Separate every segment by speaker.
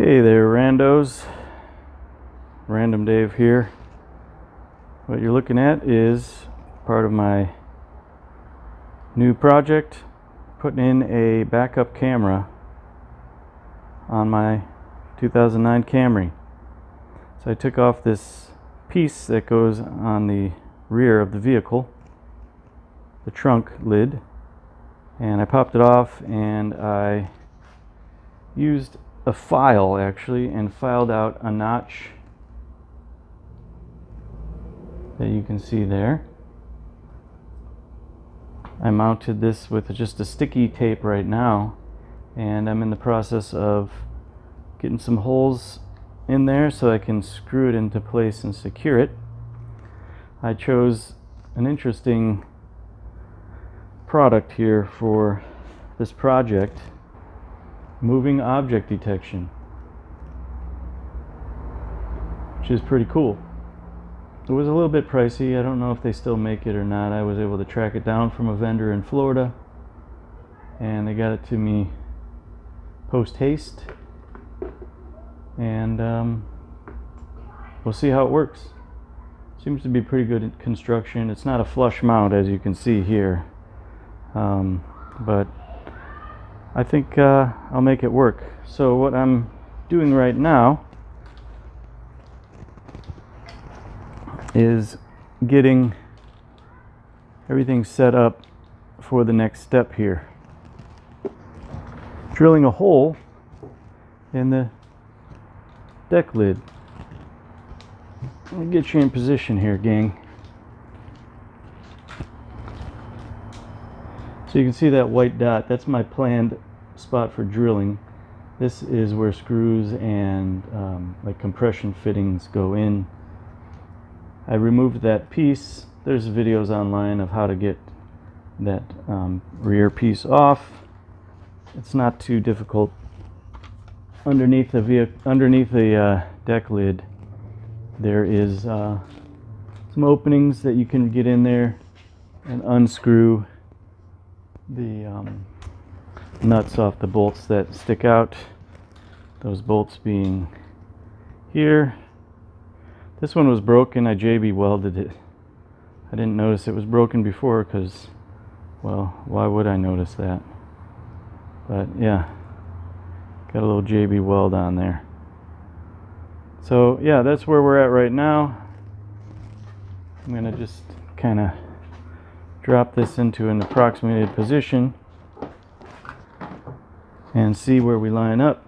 Speaker 1: Hey there, randos. Random Dave here. What you're looking at is part of my new project, putting in a backup camera on my 2009 Camry. So I took off this piece that goes on the rear of the vehicle, the trunk lid, and I popped it off, and I used a file actually and filed out a notch that you can see there. I mounted this with just a sticky tape right now, and I'm in the process of getting some holes in there so I can screw it into place and secure it. I chose an interesting product here for this project: moving object detection, which is pretty cool. It was a little bit pricey. I don't know if they still make it or not. I was able to track it down from a vendor in Florida, and they got it to me post haste, and we'll see how it works. Seems to be pretty good at construction. It's not a flush mount, as you can see here, but I think I'll make it work. So what I'm doing right now is getting everything set up for the next step here. Drilling a hole in the deck lid. Let me get you in position here, gang. So you can see that white dot. That's my planned spot for drilling. This is where screws and like compression fittings go in. I removed that piece. There's videos online of how to get that rear piece off. It's not too difficult. Underneath the deck lid, there is some openings that you can get in there and unscrew the nuts off the bolts that stick out. Those bolts being here. This one was broken. I JB welded it. I didn't notice it was broken before because, well, why would I notice that? But yeah, got a little JB weld on there. So yeah, that's where we're at right now. I'm gonna just kind of drop this into an approximated position and see where we line up.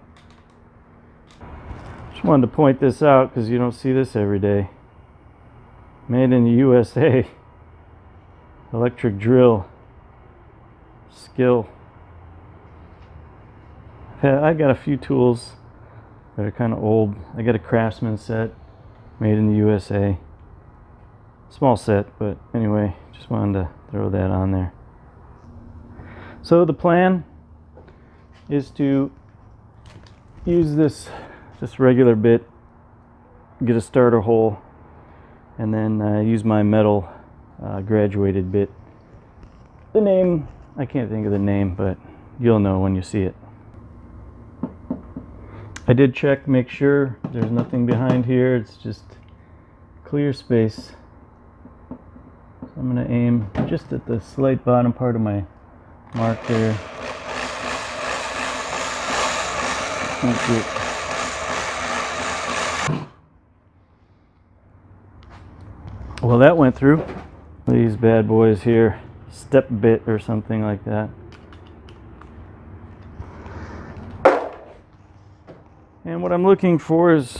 Speaker 1: Just wanted to point this out because you don't see this every day. Made in the USA. Electric drill skill. I got a few tools that are kind of old. I got a Craftsman set made in the USA. Small set, but anyway, just wanted to throw that on there. So the plan is to use this regular bit, get a starter hole, and then use my metal graduated bit. The name, I can't think of the name, but you'll know when you see it. I did check, make sure there's nothing behind here. It's just clear space. So I'm going to aim just at the slight bottom part of my mark there. Well, that went through. These bad boys here, step bit or something like that. And what I'm looking for is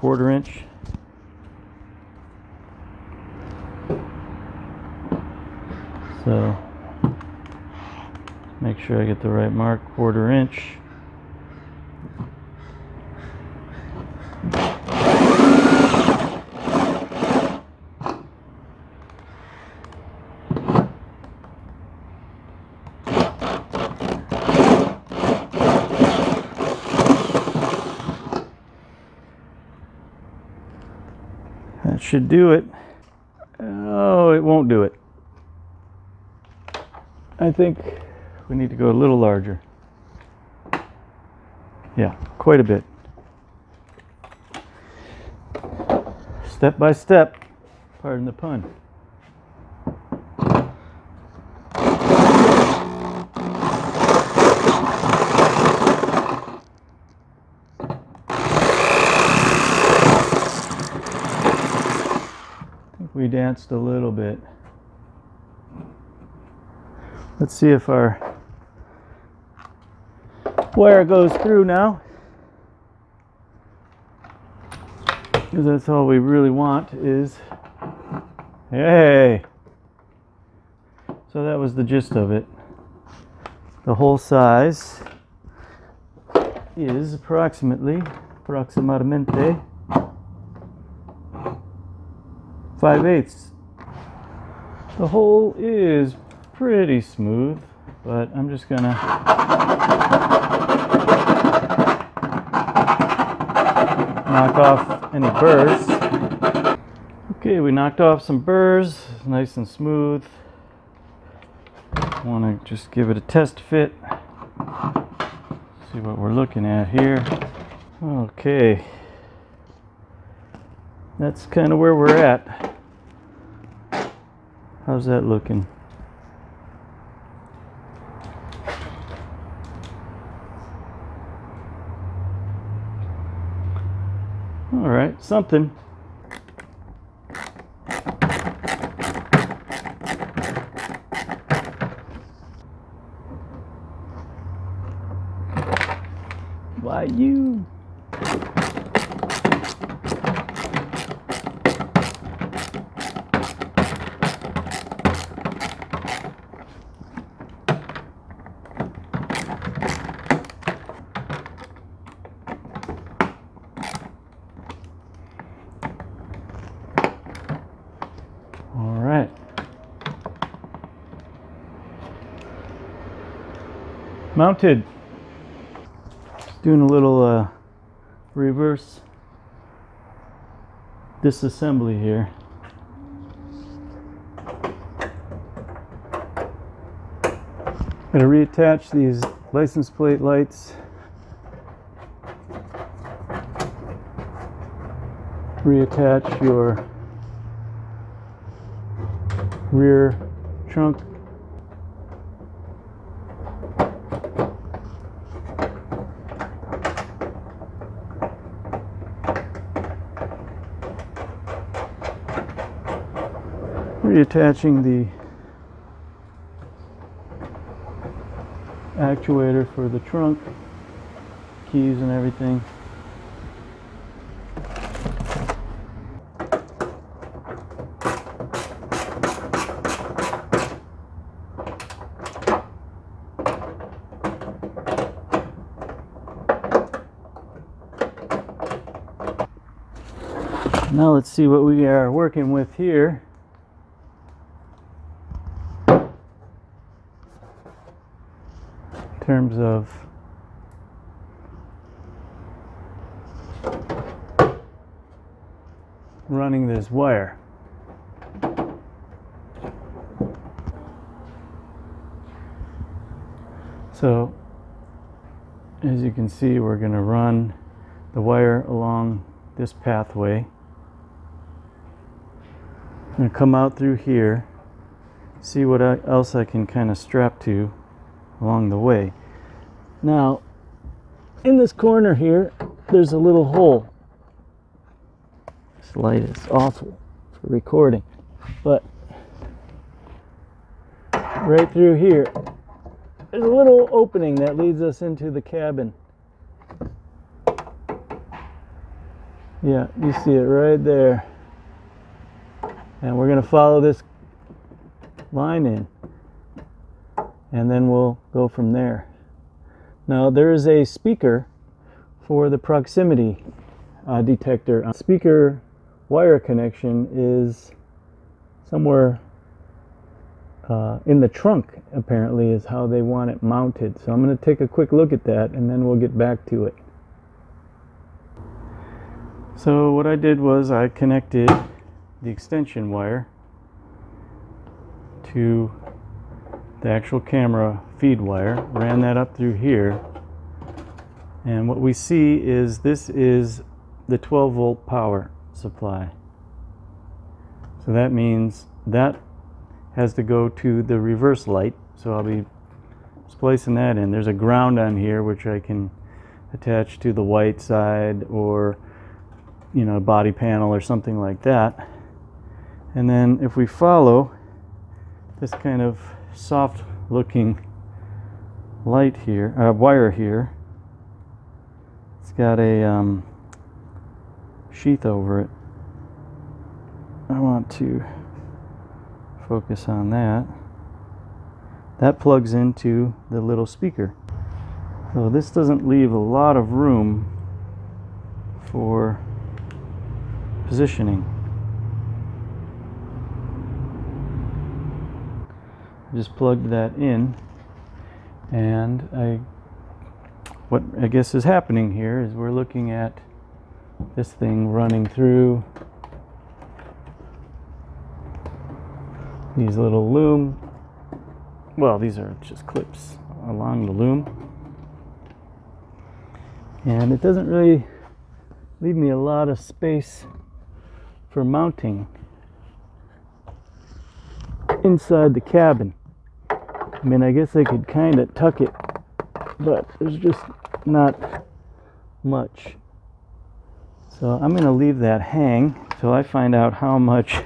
Speaker 1: 1/4 inch. So make sure I get the right mark, 1/4 inch. That should do it. Oh, it won't do it. I think we need to go a little larger. Yeah, quite a bit. step by step. Pardon the pun. I think we danced a little bit. Let's see if our wire goes through now, because that's all we really want is, hey! So that was the gist of it. The hole size is approximately 5/8. The hole is pretty smooth, but I'm just gonna knock off any burrs. Okay, we knocked off some burrs, nice and smooth. I want to just give it a test fit. See what we're looking at here. Okay, that's kind of where we're at. How's that looking? All right, something. Why you? All right. Mounted. Doing a little reverse disassembly here. Gonna reattach these license plate lights. Reattach your rear trunk. Reattaching the actuator for the trunk, keys and everything. Now let's see what we are working with here. In terms of running this wire. So as you can see, we're going to run the wire along this pathway. I'm going to come out through here, see what else I can kind of strap to along the way. Now, in this corner here, there's a little hole. This light is awful for recording, but right through here, there's a little opening that leads us into the cabin. Yeah, you see it right there. And we're going to follow this line in, and then we'll go from there. Now there is a speaker for the proximity detector. Speaker wire connection is somewhere in the trunk, apparently, is how they want it mounted. So I'm going to take a quick look at that, and then we'll get back to it. So what I did was I connected the extension wire to the actual camera feed wire, ran that up through here, and what we see is this is the 12-volt power supply. So that means that has to go to the reverse light. So I'll be splicing that in. There's a ground on here which I can attach to the white side, or body panel or something like that. And then if we follow this kind of soft looking light here, wire here, it's got a sheath over it. I want to focus on that. That plugs into the little speaker. So this doesn't leave a lot of room for positioning. I just plugged that in, and what I guess is happening here is we're looking at this thing running through these little loom. Well, these are just clips along the loom, and it doesn't really leave me a lot of space for mounting inside the cabin. I mean, I guess I could kind of tuck it, but there's just not much. So I'm going to leave that hang till I find out how much.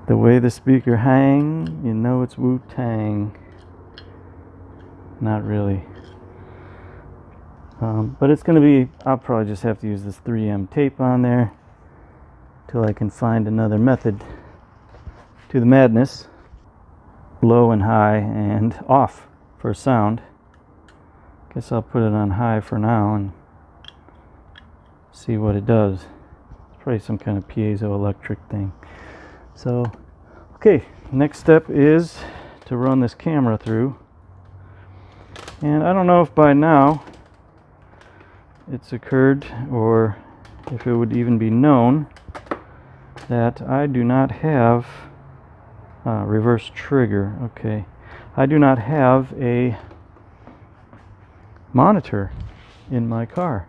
Speaker 1: The way the speaker hangs, it's Wu-Tang. Not really. But it's going to be, I'll probably just have to use this 3M tape on there till I can find another method to the madness. Low and high and off for sound. Guess I'll put it on high for now and see what it does. It's probably some kind of piezoelectric thing. So, okay, next step is to run this camera through. And I don't know if by now it's occurred, or if it would even be known, that I do not have reverse trigger. Okay, I do not have a monitor in my car,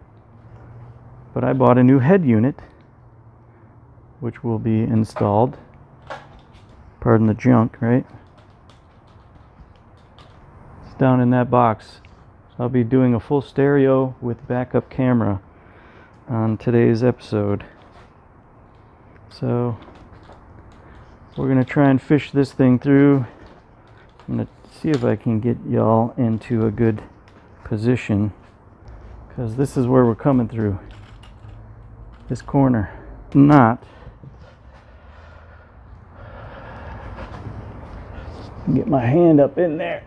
Speaker 1: but I bought a new head unit which will be installed. Pardon the junk, right? It's down in that box. I'll be doing a full stereo with backup camera on today's episode. So we're going to try and fish this thing through. I'm going to see if I can get y'all into a good position, because this is where we're coming through. This corner. Not. Get my hand up in there.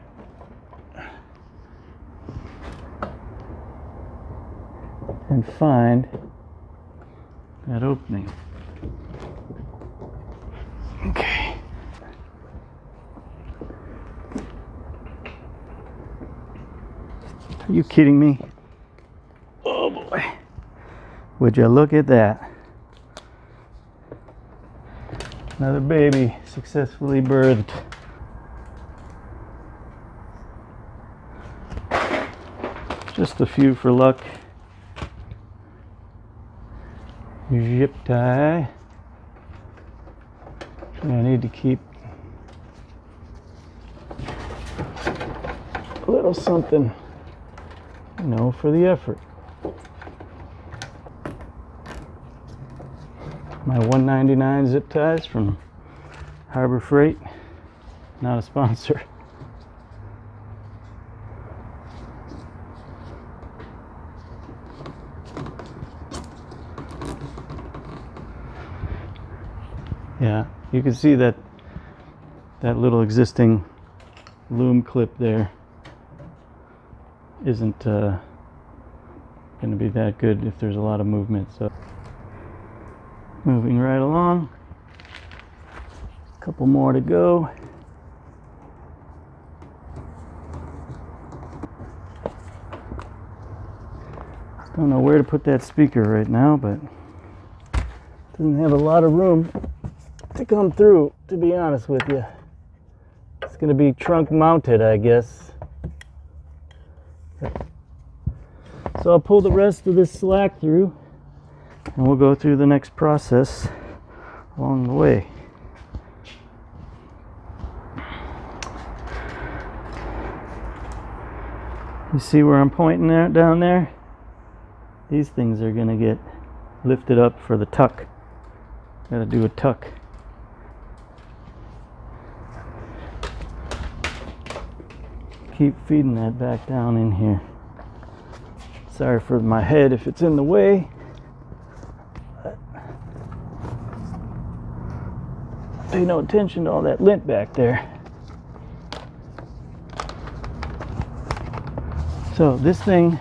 Speaker 1: And find that opening. Okay. Are you kidding me? Oh boy. Would you look at that? Another baby successfully birthed. Just a few for luck. Zip tie. I need to keep a little something, for the effort. My $1.99 zip ties from Harbor Freight, not a sponsor. Yeah, you can see that little existing loom clip there isn't going to be that good if there's a lot of movement. So moving right along, a couple more to go. Don't know where to put that speaker right now, but it doesn't have a lot of room to come through, to be honest with you. It's going to be trunk mounted, I guess. So I'll pull the rest of this slack through, and we'll go through the next process along the way. You see where I'm pointing there, down there? These things are going to get lifted up for the tuck. Got to do a tuck. Keep feeding that back down in here. Sorry for my head if it's in the way. Pay no attention to all that lint back there. So this thing,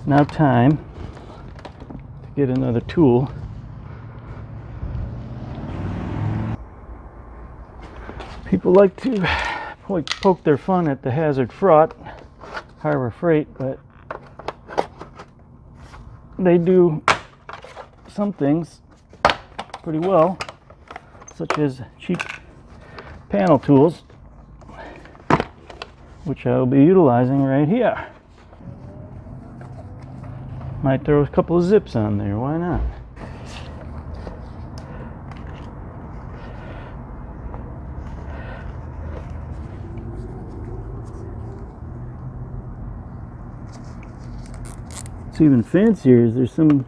Speaker 1: now time to get another tool. People like to poke their fun at the hazard fraught Harbor Freight, but they do some things pretty well, such as cheap panel tools, which I will be utilizing right here. Might throw a couple of zips on there, why not? It's even fancier, there's some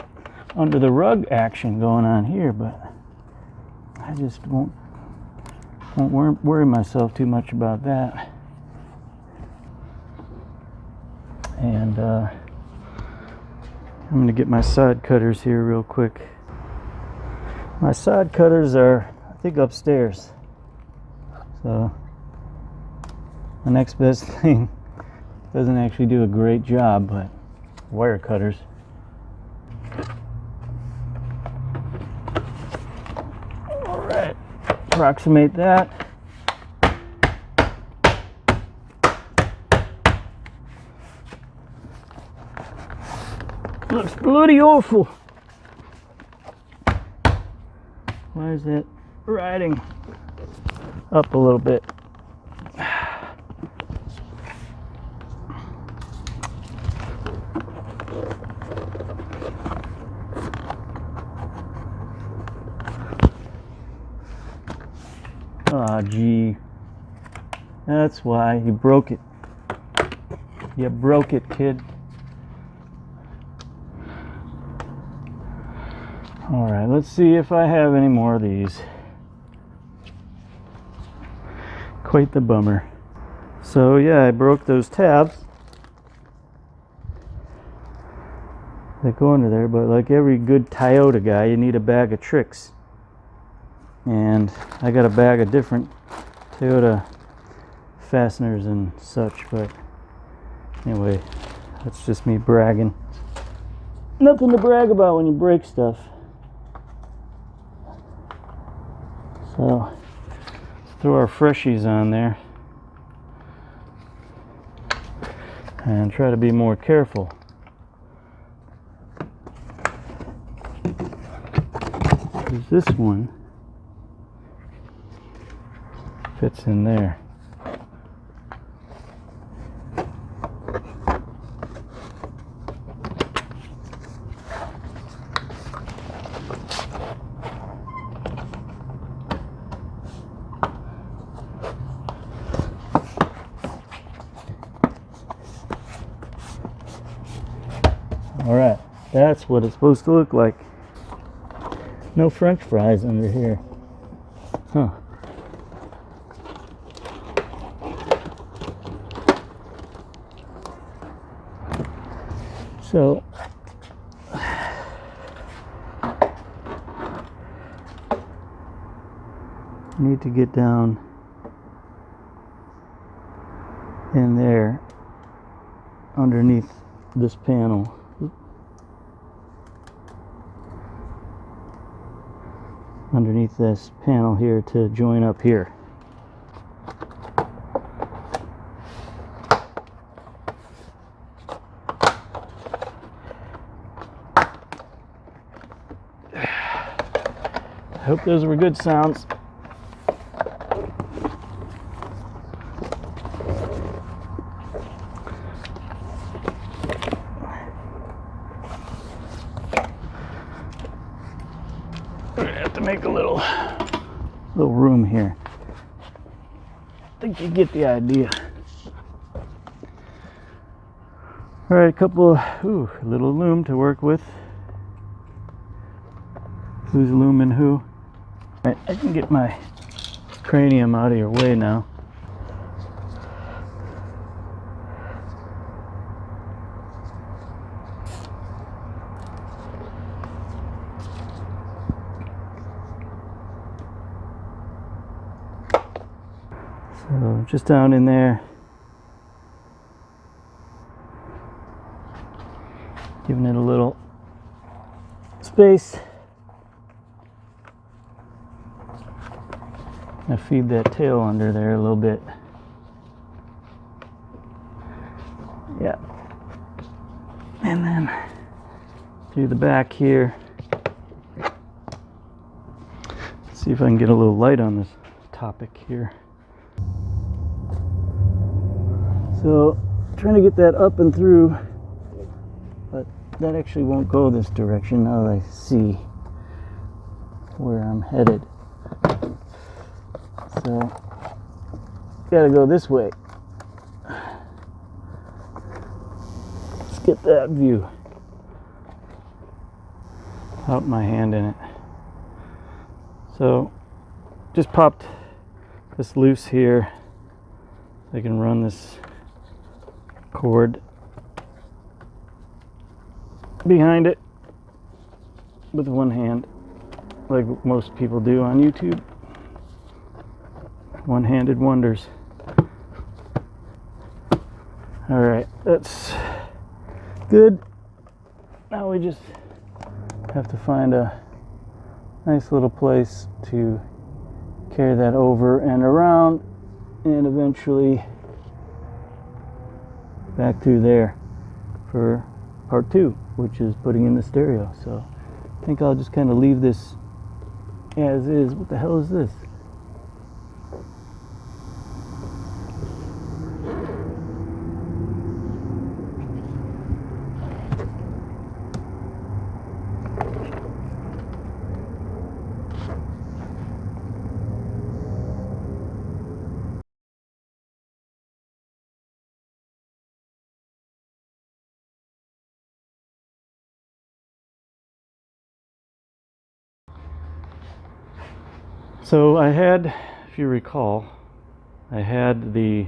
Speaker 1: under the rug action going on here, but I just won't worry myself too much about that. And I'm going to get my sod cutters here real quick. My sod cutters are, I think, upstairs. So the next best thing doesn't actually do a great job, but wire cutters. All right, approximate that. Looks bloody awful. Why is that riding up a little bit? Aw, gee. That's why you broke it. You broke it, kid. Alright, let's see if I have any more of these. Quite the bummer. So yeah, I broke those tabs that go under there, but like every good Toyota guy, you need a bag of tricks. And I got a bag of different Toyota fasteners and such, but anyway, that's just me bragging. Nothing to brag about when you break stuff. So let's throw our freshies on there and try to be more careful. Because this one fits in there. Alright, that's what it's supposed to look like. No French fries under here. Huh. So, need to get down in there underneath this panel. Underneath this panel here to join up here. I hope those were good sounds. We're gonna have to make a little little room here. I think you get the idea. All right, a couple of, little loom to work with. Who's looming who? All right, I can get my cranium out of your way now. So just down in there, giving it a little space. I feed that tail under there a little bit. Yeah. And then through the back here. Let's see if I can get a little light on this topic here. So, trying to get that up and through, but that actually won't go this direction now that I see where I'm headed. So, gotta go this way. Let's get that view. Without my hand in it. So, just popped this loose here. I can run this cord behind it with one hand, like most people do on YouTube. One-handed wonders. All right, that's good. Now we just have to find a nice little place to carry that over and around, and eventually back through there for part 2, which is putting in the stereo. So I think I'll just kind of leave this as is. What the hell is this? So I had, if you recall, I had the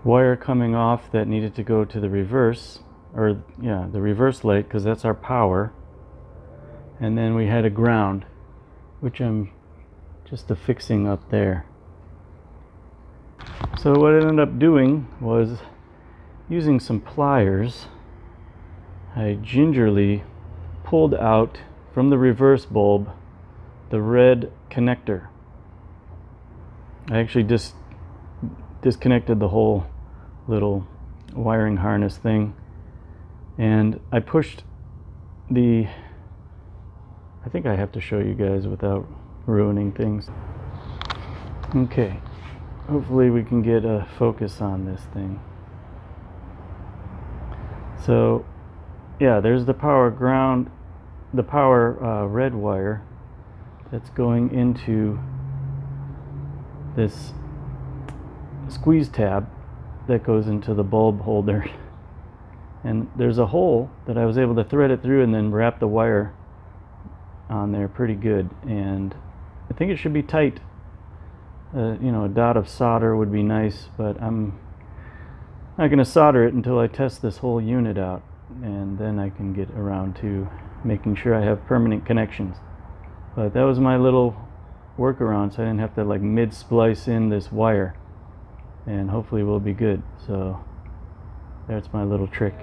Speaker 1: wire coming off that needed to go to the reverse, or yeah, the reverse light, because that's our power. And then we had a ground, which I'm just affixing up there. So what I ended up doing was using some pliers. I gingerly pulled out from the reverse bulb the red connector. I actually just disconnected the whole little wiring harness thing, and I pushed the, I think I have to show you guys without ruining things. Okay, hopefully we can get a focus on this thing. So yeah, there's the power ground, the power red wire that's going into this squeeze tab that goes into the bulb holder. And there's a hole that I was able to thread it through and then wrap the wire on there pretty good. And I think it should be tight. You know, a dot of solder would be nice, but I'm not going to solder it until I test this whole unit out, and then I can get around to making sure I have permanent connections. But that was my little workaround, so I didn't have to like mid-splice in this wire, and hopefully we'll be good. So that's my little trick.